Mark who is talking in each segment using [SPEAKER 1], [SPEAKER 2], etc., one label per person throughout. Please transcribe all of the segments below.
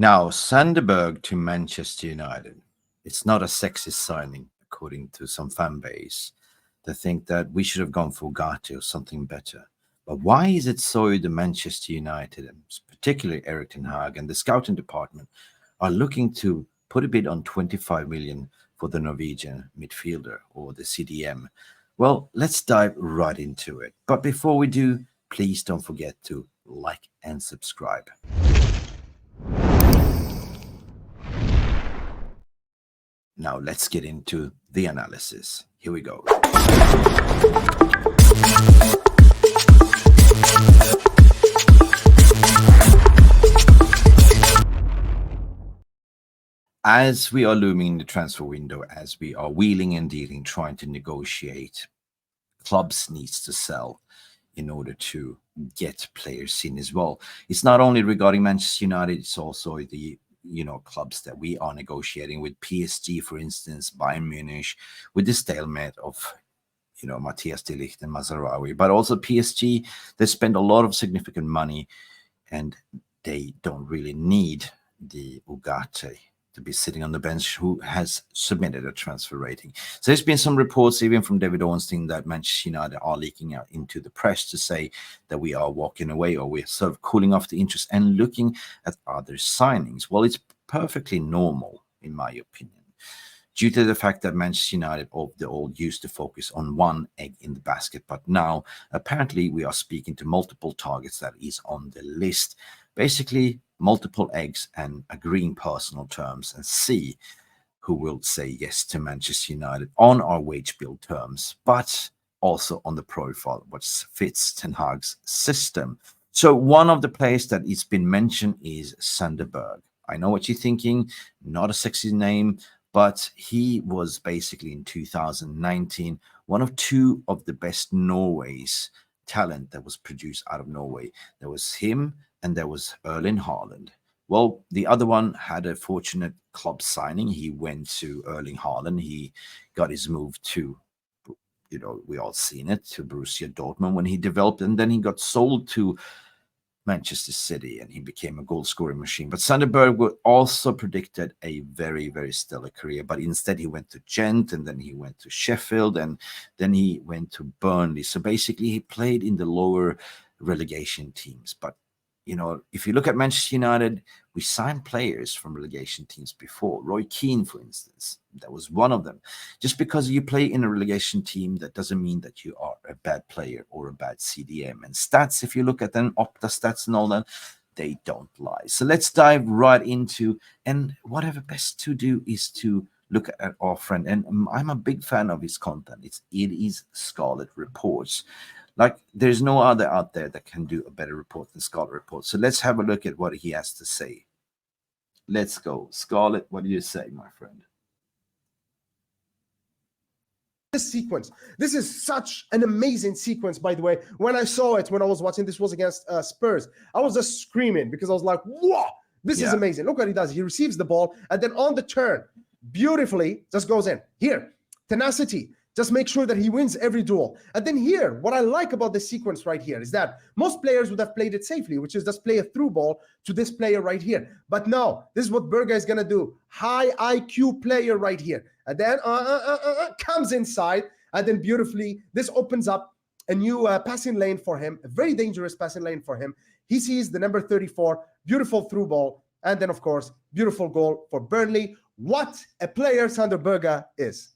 [SPEAKER 1] Now, Sandberg to Manchester United. It's not a sexy signing, according to some fan base. They think that we should have gone for Ugarte or something better. But why is it so the Manchester United, and particularly Erik ten Hag and the scouting department, are looking to put a bid on 25 million for the Norwegian midfielder or the CDM? Well, let's dive right into it. But before we do, please don't forget to like and subscribe. Now let's get into the analysis. Here we go. As we are looming in the transfer window, as we are wheeling and dealing, trying to negotiate, clubs needs to sell in order to get players in as well. It's not only regarding Manchester United, it's also the clubs that we are negotiating with. PSG, for instance, Bayern Munich, with the stalemate of Matthias de Ligt and Mazraoui. But also PSG, they spend a lot of significant money and they don't really need the Ugarte to be sitting on the bench, who has submitted a transfer rating. So there's been some reports, even from David Ornstein, that Manchester United are leaking out into the press to say that we are walking away, or we're sort of cooling off the interest and looking at other signings. Well, it's perfectly normal, in my opinion, due to the fact that Manchester United of the old used to focus on one egg in the basket. But now, apparently, we are speaking to multiple targets that is on the list. Basically, multiple eggs and agreeing personal terms, and see who will say yes to Manchester United on our wage bill terms, but also on the profile, which fits Ten Hag's system. So one of the players that has been mentioned is Sandber. I know what you're thinking, not a sexy name, but he was basically in 2019 one of two of the best Norway's talent that was produced out of Norway. There was him and there was Erling Haaland. Well, the other one had a fortunate club signing. He went to Erling Haaland. He got his move to, we all seen it, to Borussia Dortmund when he developed, and then he got sold to Manchester City and he became a goal scoring machine. But Sandberg was also predicted a very, very stellar career, but instead he went to Gent, and then he went to Sheffield, and then he went to Burnley. So basically he played in the lower relegation teams. But if you look at Manchester United, we signed players from relegation teams before. Roy Keane, for instance, that was one of them. Just because you play in a relegation team, that doesn't mean that you are a bad player or a bad CDM. And stats, if you look at them, Opta stats and all that, they don't lie. So let's dive right into, and whatever best to do is to look at our friend, and I'm a big fan of his content. It is Scarlet Reports. Like, there's no other out there that can do a better report than Scarlet Report. So let's have a look at what he has to say. Let's go. Scarlet, what do you say, my friend?
[SPEAKER 2] This sequence, this is such an amazing sequence, by the way. When I saw it, when I was watching, this was against Spurs, I was just screaming because I was like, whoa, this is amazing. Look what he does. He receives the ball, and then on the turn, beautifully, just goes in. Here, tenacity. Just make sure that he wins every duel. And then here, what I like about this sequence right here is that most players would have played it safely, which is just play a through ball to this player right here. But no, this is what Berge is going to do. High IQ player right here. And then comes inside. And then beautifully, this opens up a new passing lane for him, a very dangerous passing lane for him. He sees the number 34, beautiful through ball. And then, of course, beautiful goal for Burnley. What a player Sander Berge is.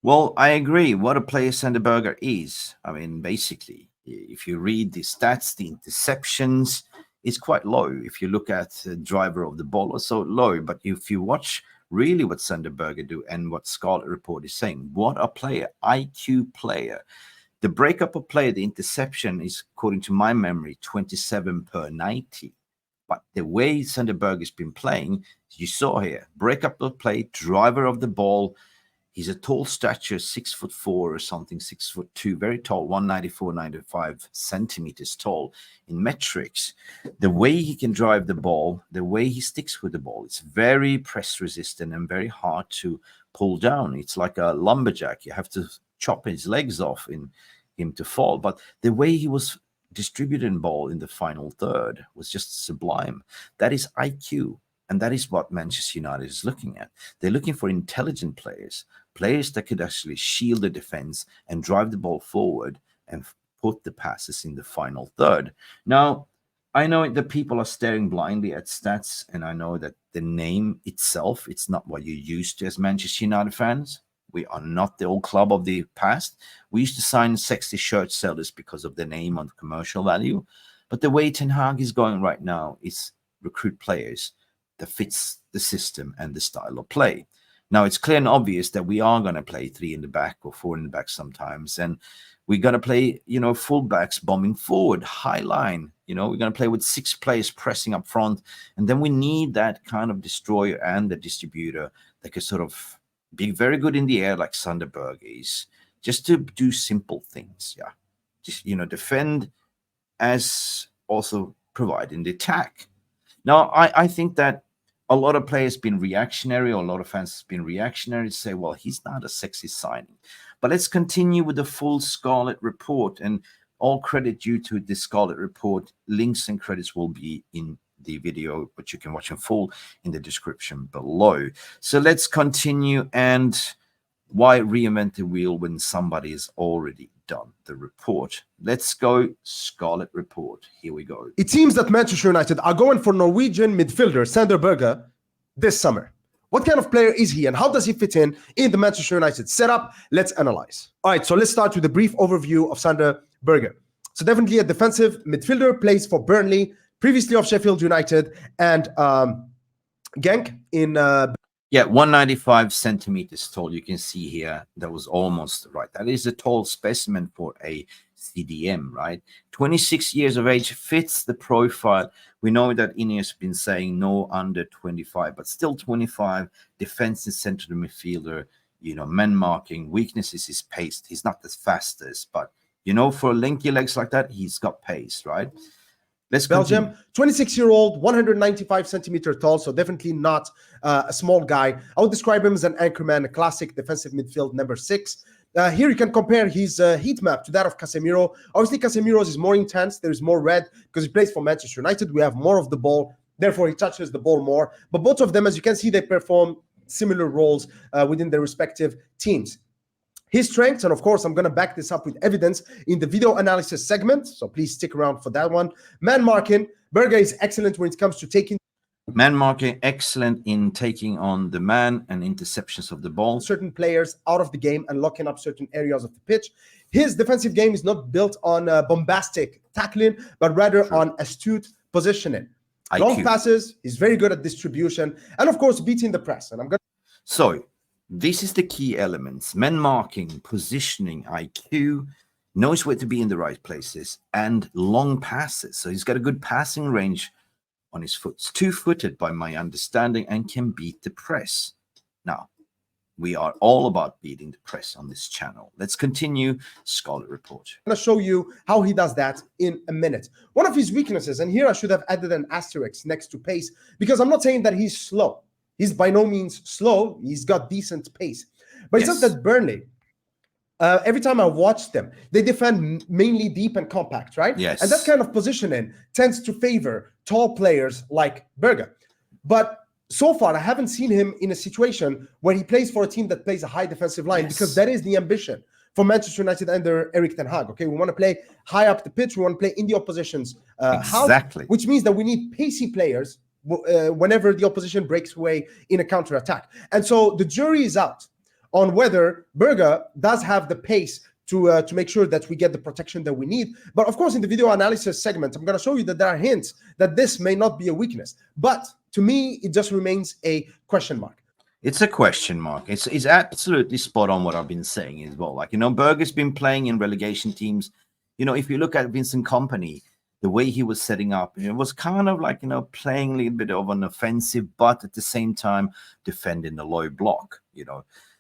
[SPEAKER 1] Well, I agree. What a player Berger is. I mean, basically, if you read the stats, the interceptions is quite low. If you look at the driver of the ball, also low. But if you watch really what Berger do and what Scarlet Report is saying, what a player, IQ player. The breakup of play, the interception is, according to my memory, 27 per 90. But the way Berger has been playing, you saw here, breakup of play, driver of the ball. He's a tall stature, 6'4" or something, 6'2", very tall, 194, 95 centimeters tall in metrics. The way he can drive the ball, the way he sticks with the ball, it's very press resistant and very hard to pull down. It's like a lumberjack. You have to chop his legs off in him to fall. But the way he was distributing ball in the final third was just sublime. That is IQ. And that is what Manchester United is looking at. They're looking for intelligent players, players that could actually shield the defense and drive the ball forward and put the passes in the final third. Now, I know that people are staring blindly at stats, and I know that the name itself, it's not what you're used to as Manchester United fans. We are not the old club of the past. We used to sign sexy shirt sellers because of the name and commercial value. But the way Ten Hag is going right now is recruit players that fits the system and the style of play. Now, it's clear and obvious that we are going to play 3 in the back or 4 in the back sometimes. And we're going to play, fullbacks bombing forward, high line. We're going to play with 6 players pressing up front. And then we need that kind of destroyer and the distributor that could sort of be very good in the air like Sandber Berge is, just to do simple things. Yeah. Just, defend as also providing the attack. Now, I think that a lot of players been reactionary, or a lot of fans have been reactionary to say, well, he's not a sexy signing. But let's continue with the full Scarlet Report, and all credit due to the Scarlet Report. Links and credits will be in the video, but you can watch in full in the description below. So let's continue. And why reinvent the wheel when somebody has already done the report? Let's go Scarlet Report. Here we go.
[SPEAKER 2] It seems that Manchester United are going for Norwegian midfielder Sander Berge this summer. What kind of player is he, and how does he fit in the Manchester United setup? Let's analyze. All right, so let's start with a brief overview of Sander Berge. So definitely a defensive midfielder, plays for Burnley, previously of Sheffield United and Genk in...
[SPEAKER 1] Yeah, 195 centimeters tall. You can see here, that was almost right. That is a tall specimen for a CDM, right? 26 years of age, fits the profile. We know that Ineos has been saying no under 25, but still 25, defensive central midfielder, man marking. Weaknesses his pace. He's not the fastest, but, for lanky legs like that, he's got pace, right? Let's
[SPEAKER 2] Belgium, 26-year-old, 195 centimeter tall, so definitely not a small guy. I would describe him as an anchorman, a classic defensive midfield number 6. Here you can compare his heat map to that of Casemiro. Obviously, Casemiro's is more intense. There's more red because he plays for Manchester United. We have more of the ball, therefore he touches the ball more. But both of them, as you can see, they perform similar roles within their respective teams. His strengths, and of course, I'm going to back this up with evidence in the video analysis segment, so please stick around for that one. Man marking, Berge is excellent when it comes to taking...
[SPEAKER 1] Man marking, excellent in taking on the man and interceptions of the ball.
[SPEAKER 2] Certain players out of the game and locking up certain areas of the pitch. His defensive game is not built on bombastic tackling, but rather on astute positioning. IQ. Long passes, he's very good at distribution, and of course, beating the press. And I'm going to...
[SPEAKER 1] So, this is the key elements: man marking, positioning, IQ, knows where to be in the right places, and long passes. So he's got a good passing range on his foot. He's 2-footed by my understanding and can beat the press. Now, we are all about beating the press on this channel. Let's continue Scarlet Report.
[SPEAKER 2] I'm going to show you how he does that in a minute. One of his weaknesses, and here I should have added an asterisk next to pace, because I'm not saying that he's slow. He's by no means slow. He's got decent pace. But it's just that Burnley, every time I watch them, they defend mainly deep and compact, right?
[SPEAKER 1] Yes.
[SPEAKER 2] And that kind of positioning tends to favor tall players like Berger. But so far, I haven't seen him in a situation where he plays for a team that plays a high defensive line, because that is the ambition for Manchester United under Erik ten Hag. Okay, we want to play high up the pitch. We want to play in the opposition's half, which means that we need pacey players whenever the opposition breaks away in a counter-attack. And so the jury is out on whether Berge does have the pace to make sure that we get the protection that we need. But of course, in the video analysis segment, I'm going to show you that there are hints that this may not be a weakness. But to me, it just remains a question mark.
[SPEAKER 1] It's a question mark. It's absolutely spot on what I've been saying as well. Like, Berger's been playing in relegation teams. If you look at Vincent Kompany, the way he was setting up, it was kind of like, playing a little bit of an offensive, but at the same time, defending the low block.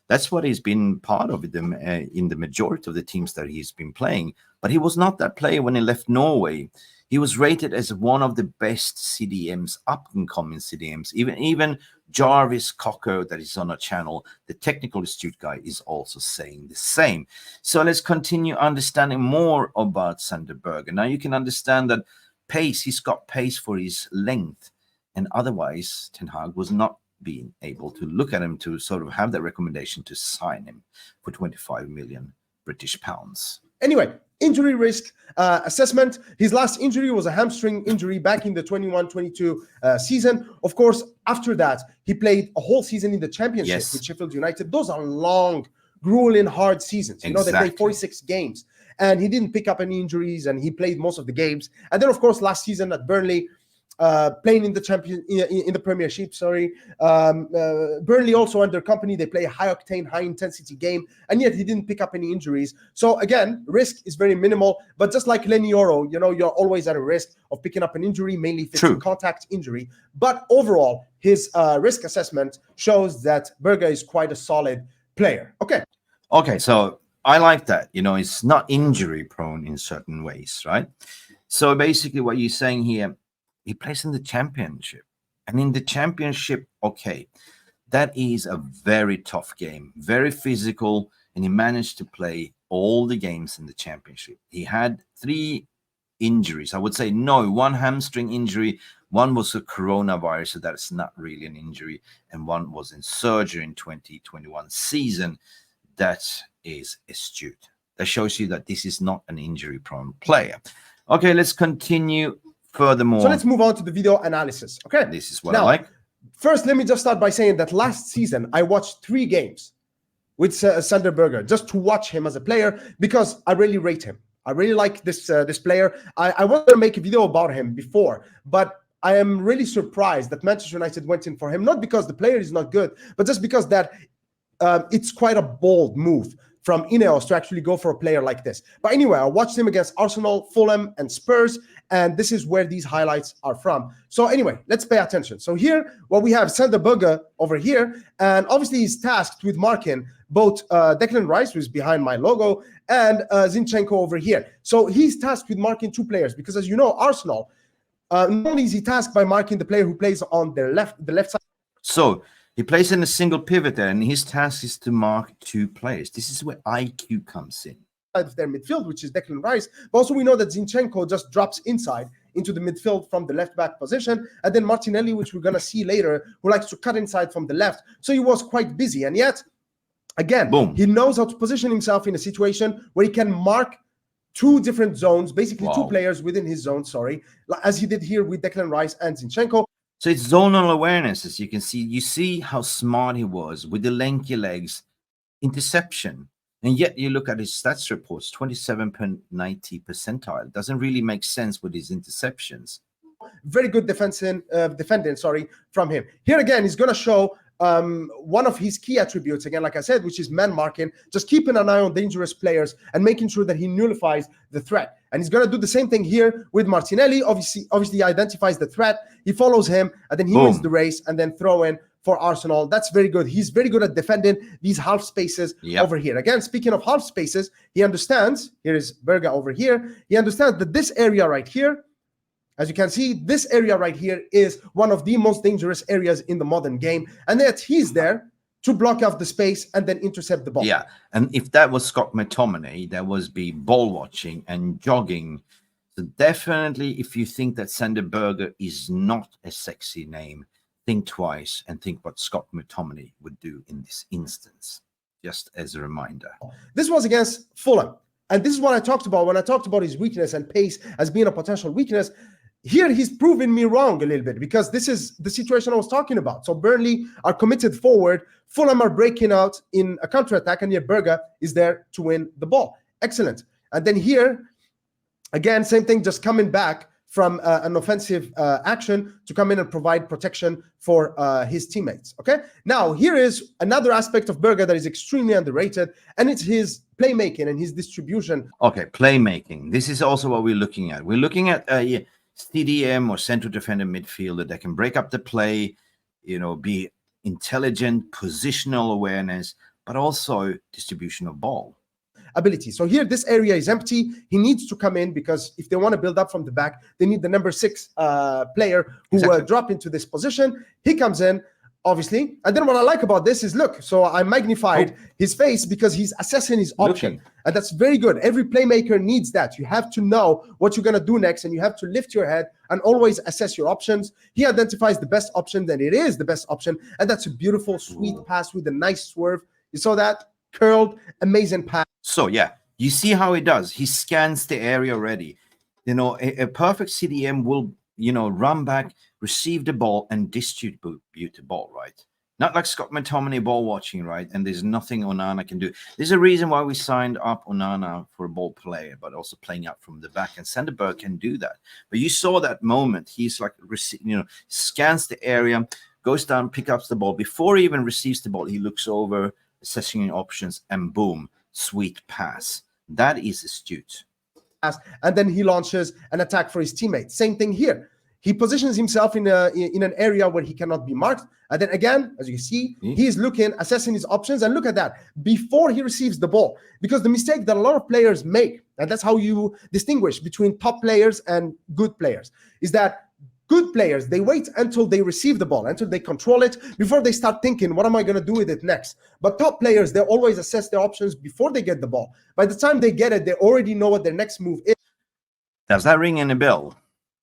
[SPEAKER 1] That's what he's been part of them in the majority of the teams that he's been playing. But he was not that player when he left Norway. He was rated as one of the best CDMs, up-and-coming CDMs. Even Jarvis Cocker, that is on our channel, the technical astute guy, is also saying the same. So let's continue understanding more about Sander Berge. Now you can understand that pace, he's got pace for his length. And otherwise, Ten Hag was not being able to look at him to sort of have that recommendation to sign him for 25 million British pounds.
[SPEAKER 2] Anyway, injury risk assessment. His last injury was a hamstring injury back in the 21-22 season. Of course, after that, he played a whole season in the Championship with Sheffield United. Those are long, grueling, hard seasons. You know, they played 46 games. And he didn't pick up any injuries, and he played most of the games. And then, of course, last season at Burnley, playing in the in the Premiership. Burnley also under company. They play a high-octane, high-intensity game, and yet he didn't pick up any injuries. So again, risk is very minimal. But just like Lenny Yoro, you know, you're always at a risk of picking up an injury, mainly if it's a contact injury. But overall, his risk assessment shows that Berge is quite a solid player. Okay,
[SPEAKER 1] so I like that. You know, it's not injury-prone in certain ways, right? So basically, what you're saying here, he plays in the Championship. And in the Championship, okay, that is a very tough game, very physical, and he managed to play all the games in the Championship. He had 3 injuries. I would say no, 1 hamstring injury, 1 was a coronavirus, so that's not really an injury, and 1 was in surgery in 2021 season. That is astute. That shows you that this is not an injury-prone player. Okay, let's continue. Furthermore,
[SPEAKER 2] so let's move on to the video analysis. Okay,
[SPEAKER 1] this is what I like.
[SPEAKER 2] First, let me just start by saying that last season I watched 3 games with Sander Berger just to watch him as a player because I really rate him. I really like this this player. I wanted to make a video about him before, but I am really surprised that Manchester United went in for him, not because the player is not good, but just because that it's quite a bold move from Ineos to actually go for a player like this. But anyway, I watched him against Arsenal, Fulham, and Spurs, and this is where these highlights are from. So anyway, let's pay attention. So here, what we have Sander Berge over here, and obviously he's tasked with marking both Declan Rice, who's behind my logo, and Zinchenko over here. So he's tasked with marking 2 players because, as you know, Arsenal, not only is he tasked by marking the player who plays on the left side.
[SPEAKER 1] So he plays in a single pivot there, and his task is to mark 2 players. This is where IQ comes in.
[SPEAKER 2] Of their midfield, which is Declan Rice. But also we know that Zinchenko just drops inside into the midfield from the left-back position. And then Martinelli, which we're going to see later, who likes to cut inside from the left. So he was quite busy. And yet, again, he knows how to position himself in a situation where he can mark 2 different zones, basically 2 players within his zone, as he did here with Declan Rice and Zinchenko.
[SPEAKER 1] So it's zonal awareness, as you can see. You see how smart he was with the lanky legs, interception. And yet you look at his stats reports, 27.90 percentile. It doesn't really make sense with his interceptions.
[SPEAKER 2] Very good defending, from him. Here again, he's going to show one of his key attributes, again, like I said, which is man marking, just keeping an eye on dangerous players and making sure that he nullifies the threat. And he's going to do the same thing here with Martinelli. Obviously, he identifies the threat. He follows him, and then he wins the race, and then throw in for Arsenal. That's very good. He's very good at defending these half spaces over here. Again, speaking of half spaces, he understands, here is Berge over here, he understands that this area right here, as you can see, this area right here is one of the most dangerous areas in the modern game, and that he's there to block off the space and then intercept the ball.
[SPEAKER 1] Yeah, and if that was Scott McTominay, there was be ball watching and jogging. So definitely, if you think that Sander Berge is not a sexy name, think twice and think what Scott McTominay would do in this instance, just as a reminder.
[SPEAKER 2] This was against Fulham, and this is what I talked about when I talked about his weakness and pace as being a potential weakness. Here, he's proven me wrong a little bit because this is the situation I was talking about. So Burnley are committed forward. Fulham are breaking out in a counterattack, and yet Berge is there to win the ball. Excellent. And then here, again, same thing, just coming back from an offensive action to come in and provide protection for his teammates. Okay. Now, here is another aspect of Berge that is extremely underrated, and it's his playmaking and his distribution.
[SPEAKER 1] Okay, playmaking. This is also what we're looking at. We're looking at CDM or central defender midfielder that can break up the play, be intelligent, positional awareness, but also distribution of ball.
[SPEAKER 2] Ability. So here, this area is empty. He needs to come in because if they want to build up from the back, they need the number 6 player who will drop into this position. He comes in. obviously. And then what I like about this is, look, so I magnified his face because he's assessing his option. And that's very good. Every playmaker needs that. You have to know what you're going to do next, and you have to lift your head and always assess your options. He identifies the best option, then it is the best option. And that's a beautiful, sweet pass with a nice swerve. You saw that? Curled, amazing pass.
[SPEAKER 1] So, yeah, you see how he does. He scans the area already. You know, a perfect CDM will, you know, run back, receive the ball, and distribute the ball, right? Not like Scott McTominay ball watching, right? And there's nothing Onana can do. There's a reason why we signed up Onana for a ball player, but also playing out from the back. And Sandber can do that. But you saw that moment. He's like, you know, scans the area, goes down, picks up the ball. Before he even receives the ball, he looks over, assessing options, and boom, sweet pass. That is astute.
[SPEAKER 2] And then he launches an attack for his teammates. Same thing here. He positions himself in an area where he cannot be marked. And then again, as you can see, he is looking, assessing his options. And look at that, before he receives the ball. Because the mistake that a lot of players make, and that's how you distinguish between top players and good players, is that good players, they wait until they receive the ball, until they control it, before they start thinking, what am I going to do with it next? But top players, they always assess their options before they get the ball. By the time they get it, they already know what their next move is.
[SPEAKER 1] Does that ring any bell?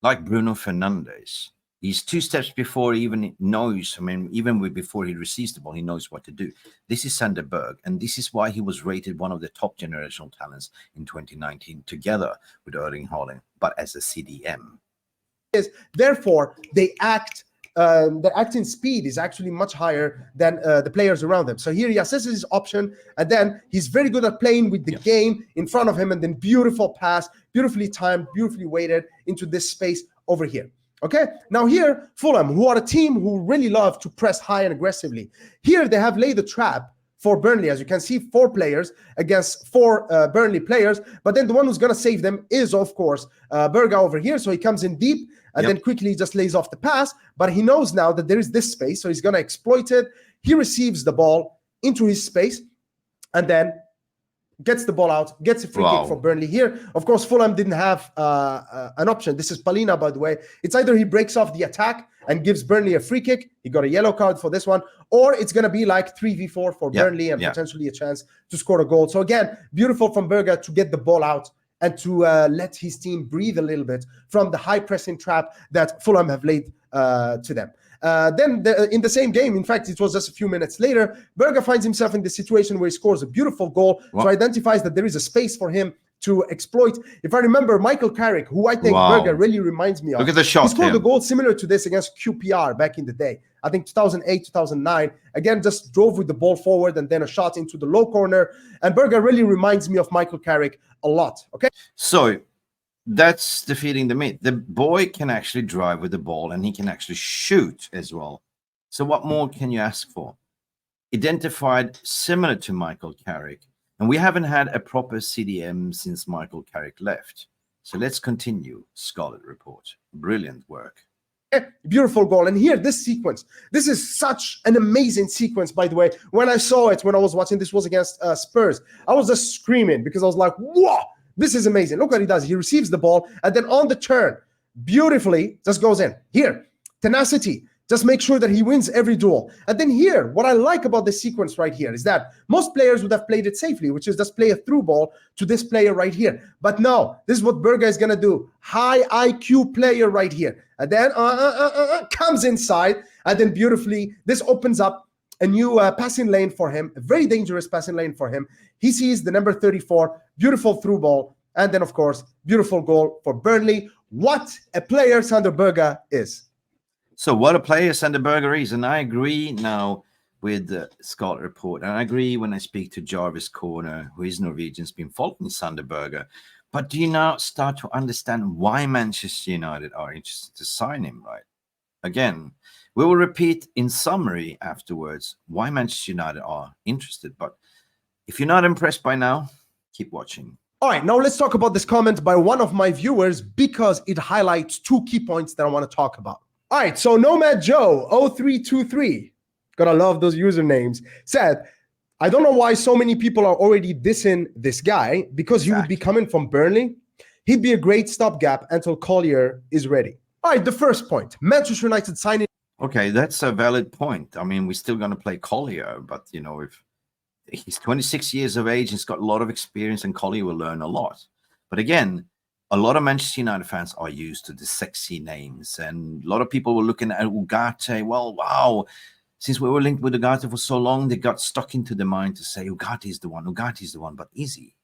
[SPEAKER 1] Like Bruno Fernandes, he's 2 steps before he even knows. I mean, even before he receives the ball, he knows what to do. This is Sander Berge, and this is why he was rated one of the top generational talents in 2019, together with Erling Haaland, but as a CDM.
[SPEAKER 2] Therefore, they act. Their acting speed is actually much higher than the players around them. So here he assesses his option, and then he's very good at playing with the game in front of him, and then beautiful pass, beautifully timed, beautifully weighted into this space over here. Okay, now here, Fulham, who are a team who really love to press high and aggressively. Here they have laid a trap for Burnley. As you can see, 4 players against 4 Burnley players, but then the one who's going to save them is, of course, Berge over here. So he comes in deep and then quickly just lays off the pass, but he knows now that there is this space, so he's going to exploit it. He receives the ball into his space and then gets the ball out, gets a free kick for Burnley here. Of course, Fulham didn't have an option. This is Palina, by the way. It's either he breaks off the attack and gives Burnley a free kick. He got a yellow card for this one. Or it's going to be like 3v4 for Burnley and potentially a chance to score a goal. So again, beautiful from Berger to get the ball out and to let his team breathe a little bit from the high pressing trap that Fulham have laid to them. Then in the same game, in fact, it was just a few minutes later, Berger finds himself in the situation where he scores a beautiful goal. So identifies that there is a space for him to exploit. If I remember, Michael Carrick, who I think Berger really reminds me of.
[SPEAKER 1] Look at the shot.
[SPEAKER 2] He scored a goal similar to this against QPR back in the day. I think 2008, 2009. Again, just drove with the ball forward and then a shot into the low corner. And Berger really reminds me of Michael Carrick a lot. Okay.
[SPEAKER 1] So that's defeating the myth. The boy can actually drive with the ball and he can actually shoot as well. So what more can you ask for? Identified similar to Michael Carrick. And we haven't had a proper CDM since Michael Carrick left. So let's continue. Scarlet Report. Brilliant work.
[SPEAKER 2] Beautiful goal. And here, this sequence, this is such an amazing sequence, by the way. When I saw it, when I was watching, this was against Spurs, I was just screaming because I was like, whoa, this is amazing. Look what he does. He receives the ball and then on the turn, beautifully, just goes in. Here, tenacity. Just make sure that he wins every duel. And then here, what I like about this sequence right here is that most players would have played it safely, which is just play a through ball to this player right here. But no, this is what Berger is going to do. High IQ player right here. And then comes inside. And then beautifully, this opens up a new passing lane for him. A very dangerous passing lane for him. He sees the number 34. Beautiful through ball. And then, of course, beautiful goal for Burnley. What a player Sander Berge is.
[SPEAKER 1] So what a player Sander Berge is. And I agree now with the Scarlet Report. And I agree when I speak to Jarvis Corner, who is Norwegian, has been following Sander Berge. But do you now start to understand why Manchester United are interested to sign him, right? Again, we will repeat in summary afterwards why Manchester United are interested. But if you're not impressed by now, keep watching.
[SPEAKER 2] All right, now let's talk about this comment by one of my viewers because it highlights 2 key points that I want to talk about. All right, so Nomad Joe 0323, gotta love those usernames, said, I don't know why so many people are already dissing this guy because he would be coming from Burnley. He'd be a great stopgap until Collier is ready. All right, the first point, Manchester United signing.
[SPEAKER 1] Okay, that's a valid point. I mean, we're still going to play Collier, but you know, if he's 26 years of age, he's got a lot of experience, and Collier will learn a lot. But again, a lot of Manchester United fans are used to the sexy names, and a lot of people were looking at Ugarte. Well, wow, since we were linked with Ugarte for so long, they got stuck into the mind to say Ugarte is the one, Ugarte is the one. But is he?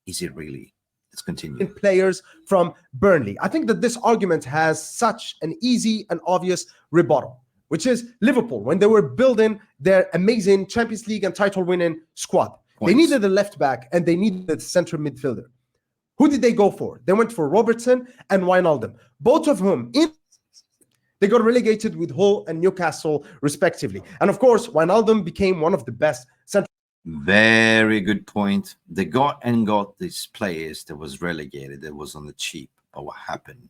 [SPEAKER 1] Is it really? Let's continue.
[SPEAKER 2] Players from Burnley. I think that this argument has such an easy and obvious rebuttal, which is Liverpool, when they were building their amazing Champions League and title-winning squad. They needed a left back and they needed a central midfielder. Who did they go for? They went for Robertson and Wijnaldum, both of whom they got relegated with Hull and Newcastle respectively. And of course, Wijnaldum became one of the best central.
[SPEAKER 1] Very good point. They got these players that was relegated, that was on the cheap. But what happened?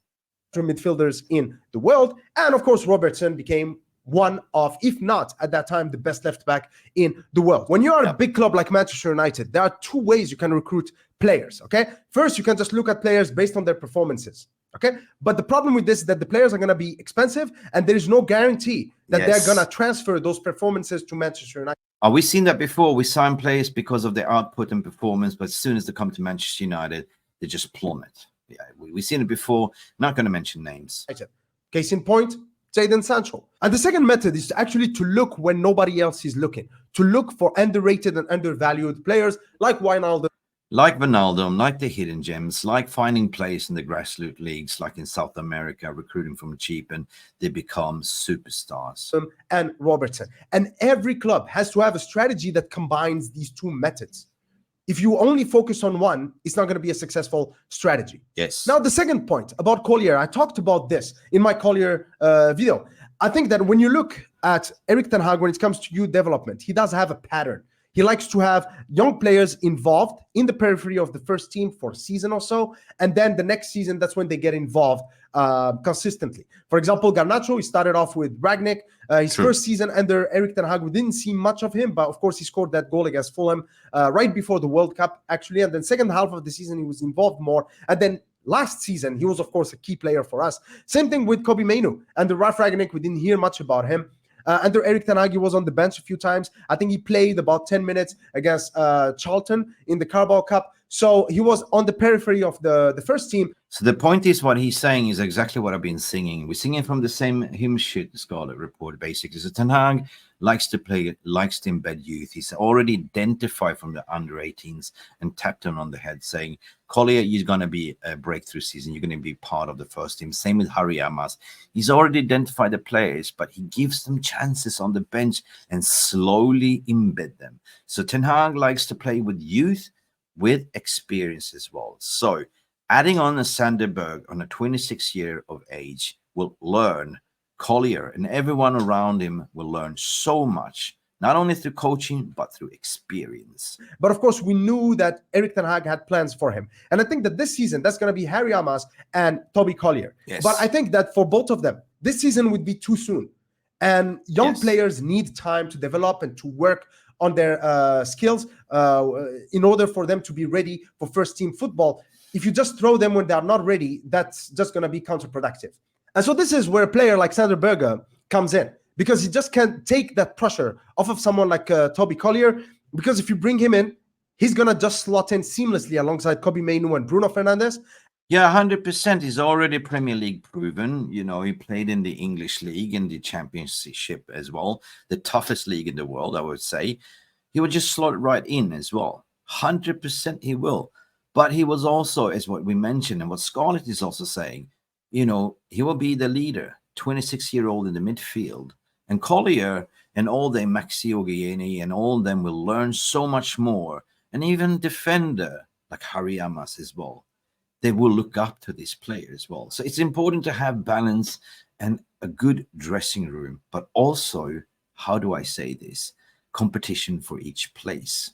[SPEAKER 2] Midfielders in the world. And of course, Robertson became one of, if not at that time, the best left back in the world. When you are a big club like Manchester United, there are two ways you can recruit players, okay? First, you can just look at players based on their performances, okay? But the problem with this is that the players are going to be expensive, and there is no guarantee that they're going to transfer those performances to Manchester United.
[SPEAKER 1] We've seen that before. We sign players because of their output and performance, but as soon as they come to Manchester United, they just plummet. Yeah, we've seen it before. Not going to mention names.
[SPEAKER 2] Case in point, Jadon Sancho. And the second method is actually to look when nobody else is looking, to look for underrated and undervalued players like Wijnaldum,
[SPEAKER 1] like Wijnaldum, like the hidden gems, like finding players in the grassroots leagues, like in South America, recruiting from cheap, and they become superstars.
[SPEAKER 2] And Robertson. And every club has to have a strategy that combines these two methods. If you only focus on one, it's not going to be a successful strategy.
[SPEAKER 1] Yes.
[SPEAKER 2] Now, the second point about Collier, I talked about this in my Collier video. I think that when you look at Erik ten Hag, when it comes to youth development, he does have a pattern. He likes to have young players involved in the periphery of the first team for a season or so. And then the next season, that's when they get involved consistently. For example, Garnacho, he started off with Ragnick. His first season under Erik ten Hag, we didn't see much of him, but of course he scored that goal against Fulham right before the World Cup, actually. And then second half of the season, he was involved more. And then last season, he was, of course, a key player for us. Same thing with Kobbie Mainoo. Under Ralf Rangnick, we didn't hear much about him. Under Erik ten Hag, he was on the bench a few times. I think he played about 10 minutes against Charlton in the Carabao Cup. So he was on the periphery of the first team.
[SPEAKER 1] So the point is, what he's saying is exactly what I've been singing. We're singing from the same hymn sheet, the Scarlet Report, basically. So Ten Hag likes to play, likes to embed youth. He's already identified from the under-18s and tapped him on the head, saying, Collier, you're going to be a breakthrough season. You're going to be part of the first team. Same with Harry Amas. He's already identified the players, but he gives them chances on the bench and slowly embed them. So Ten Hag likes to play with youth, with experience as well. So adding on a Sandber on a 26-year of age will learn. Collier and everyone around him will learn so much, not only through coaching, but through experience.
[SPEAKER 2] But of course, we knew that Erik ten Hag had plans for him. And I think that this season, that's going to be Harry Amas and Toby Collier.
[SPEAKER 1] Yes.
[SPEAKER 2] But I think that for both of them, this season would be too soon. And young players need time to develop and to work on their skills in order for them to be ready for first team football. If you just throw them when they're not ready, that's just going to be counterproductive. And so this is where a player like Sandber Berge comes in, because he just can't take that pressure off of someone like Toby Collier, because if you bring him in, he's going to just slot in seamlessly alongside Kobbie Mainoo and Bruno Fernandes.
[SPEAKER 1] Yeah, 100%. He's already Premier League proven. You know, he played in the English League and the Championship as well, the toughest league in the world, I would say. He would just slot right in as well. 100% he will. But he was also, as what we mentioned and what Scarlet is also saying, you know, he will be the leader, 26-year-old in the midfield. And Collier and all the Maxi Ogieni and all of them will learn so much more. And even defender like Harry Amas as well. They will look up to this player as well. So it's important to have balance and a good dressing room, but also, how do I say this? Competition for each place.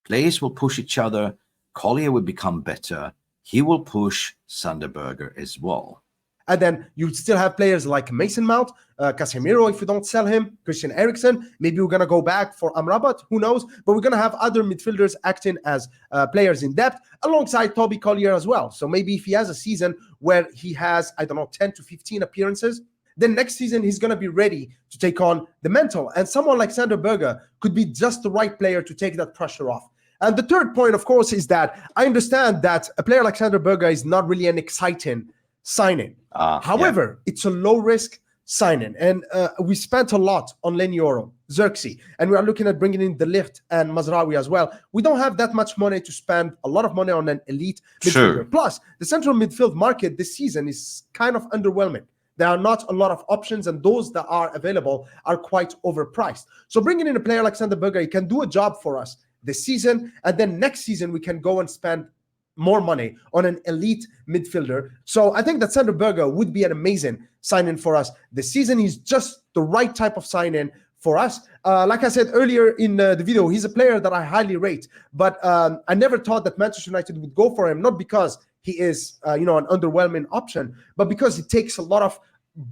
[SPEAKER 1] Players will push each other. Collier will become better. He will push Berger as well.
[SPEAKER 2] And then you still have players like Mason Mount, Casemiro, if you don't sell him, Christian Eriksen. Maybe we're going to go back for Amrabat, who knows? But we're going to have other midfielders acting as players in depth alongside Toby Collier as well. So maybe if he has a season where he has, I don't know, 10 to 15 appearances, then next season he's going to be ready to take on the mental. And someone like Sander Berge could be just the right player to take that pressure off. And the third point, of course, is that I understand that a player like Sander Berge is not really an exciting signing. However, it's a low-risk signing. And we spent a lot on Lenioro, Xerxes, and we are looking at bringing in De Ligt and Mazraoui as well. We don't have that much money to spend a lot of money on an elite midfielder. Plus, the central midfield market this season is kind of underwhelming. There are not a lot of options, and those that are available are quite overpriced. So bringing in a player like Sander Berge, he can do a job for us this season, and then next season we can go and spend more money on an elite midfielder. So I think that Sander Berge would be an amazing sign-in for us this season. He's just the right type of sign-in for us. Like I said earlier in the video, he's a player that I highly rate, but I never thought that Manchester United would go for him, not because he is an underwhelming option, but because it takes a lot of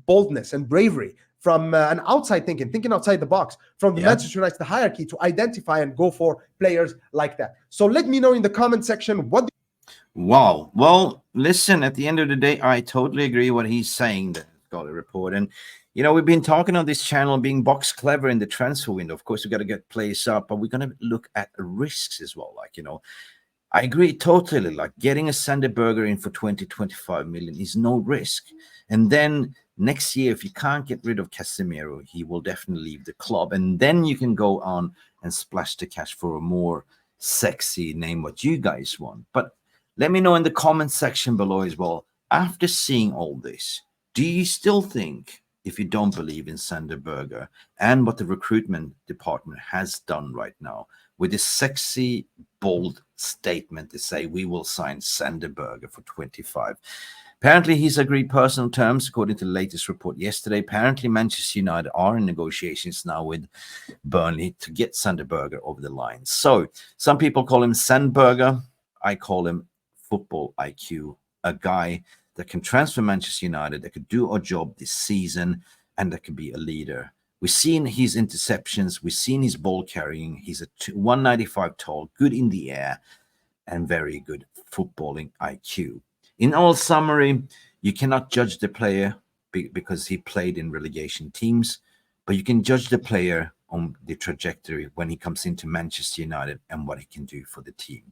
[SPEAKER 2] boldness and bravery from an outside thinking outside the box, from the Manchester United hierarchy to identify and go for players like that. So let me know in the comment section what.
[SPEAKER 1] Wow. Well, listen, at the end of the day, I totally agree what he's saying, the Scarlet Report. And, we've been talking on this channel, being box clever in the transfer window. Of course, we've got to get players up, but we're going to look at risks as well. I agree totally. Like getting a Sander Berge in for 20-25 million is no risk. And then next year, if you can't get rid of Casemiro, he will definitely leave the club. And then you can go on and splash the cash for a more sexy name, what you guys want. But let me know in the comment section below as well. After seeing all this, do you still think, if you don't believe in Sander Berge and what the recruitment department has done right now, with this sexy, bold statement to say we will sign Sander Berge for 25? Apparently, he's agreed personal terms, according to the latest report yesterday. Apparently, Manchester United are in negotiations now with Burnley to get Sander Berge over the line. So, some people call him Sandberger. I call him football IQ, a guy that can transfer Manchester United, that could do a job this season, and that could be a leader. We've seen his interceptions. We've seen his ball carrying. He's a 195 tall, good in the air, and very good footballing IQ. In all summary, you cannot judge the player because he played in relegation teams, but you can judge the player on the trajectory when he comes into Manchester United and what he can do for the team.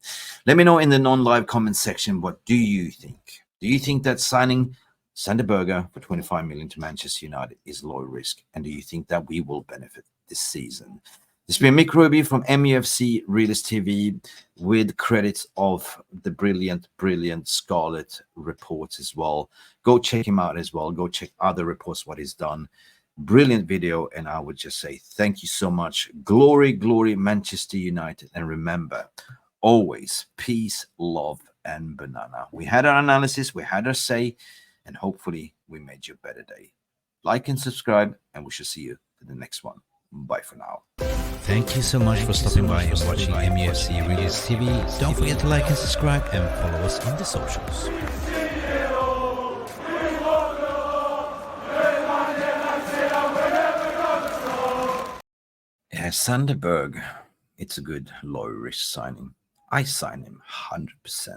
[SPEAKER 1] Let me know in the non-live comment section, what do you think? Do you think that signing Sander Berge for 25 million to Manchester United is low risk? And do you think that we will benefit this season? This has been Mick Ruby from Mufc Realist TV, with credits of the brilliant Scarlet Report as well. Go check him out as well. Go check other reports, what he's done. Brilliant video, and I would just say thank you so much. Glory, glory, Manchester United. And remember, always peace, love, and banana. We had our analysis, we had our say, and hopefully we made you a better day. Like and subscribe, and we shall see you in the next one. Bye for now.
[SPEAKER 3] Thank you so much for stopping by and watching Mufc Realist TV. Don't forget to like and subscribe and follow us on the socials.
[SPEAKER 1] Sander Berge, it's a good low risk signing. I sign him 100%.